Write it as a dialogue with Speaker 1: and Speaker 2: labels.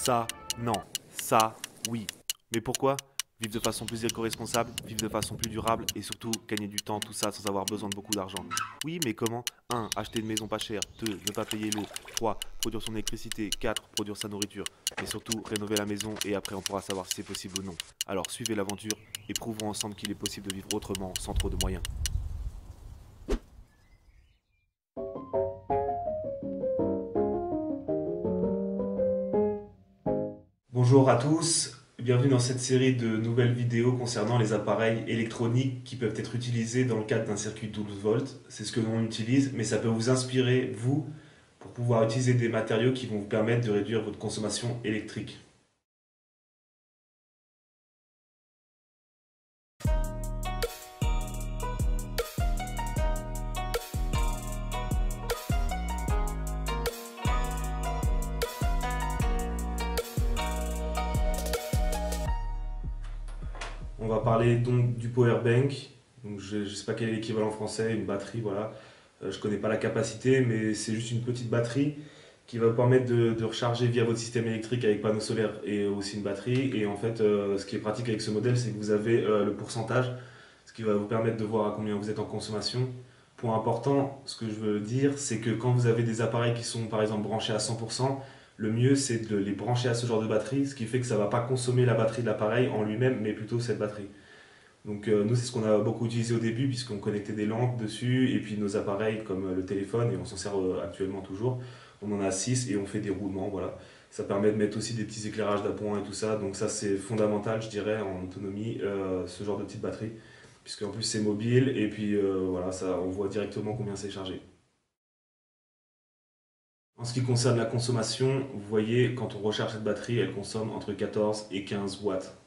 Speaker 1: Ça, non. Ça, oui. Mais pourquoi? Vivre de façon plus éco-responsable, vivre de façon plus durable et surtout gagner du temps, tout ça sans avoir besoin de beaucoup d'argent. Oui, mais comment? 1. Acheter une maison pas chère. 2. Ne pas payer l'eau. 3. Produire son électricité. 4. Produire sa nourriture. Mais surtout, rénover la maison et après on pourra savoir si c'est possible ou non. Alors suivez l'aventure et prouvons ensemble qu'il est possible de vivre autrement sans trop de moyens.
Speaker 2: Bonjour à tous, bienvenue dans cette série de nouvelles vidéos concernant les appareils électroniques qui peuvent être utilisés dans le cadre d'un circuit 12 volts. C'est ce que l'on utilise, mais ça peut vous inspirer, vous, pour pouvoir utiliser des matériaux qui vont vous permettre de réduire votre consommation électrique. On va parler donc du power bank. Donc je ne sais pas quel est l'équivalent français, une batterie, voilà. Je ne connais pas la capacité, mais c'est juste une petite batterie qui va vous permettre de recharger via votre système électrique avec panneau solaire et aussi une batterie. Et en fait, ce qui est pratique avec ce modèle, c'est que vous avez le pourcentage, ce qui va vous permettre de voir à combien vous êtes en consommation. Point important, ce que je veux dire, c'est que quand vous avez des appareils qui sont par exemple branchés à 100%, le mieux c'est de les brancher à ce genre de batterie, ce qui fait que ça ne va pas consommer la batterie de l'appareil en lui-même, mais plutôt cette batterie. Donc nous c'est ce qu'on a beaucoup utilisé au début puisqu'on connectait des lampes dessus et puis nos appareils comme le téléphone et on s'en sert actuellement toujours. On en a 6 et on fait des roulements, voilà. Ça permet de mettre aussi des petits éclairages d'appoint et tout ça. Donc ça c'est fondamental je dirais en autonomie ce genre de petite batterie puisque en plus c'est mobile et puis voilà ça on voit directement combien c'est chargé. En ce qui concerne la consommation, vous voyez quand on recharge cette batterie elle consomme entre 14 et 15 watts.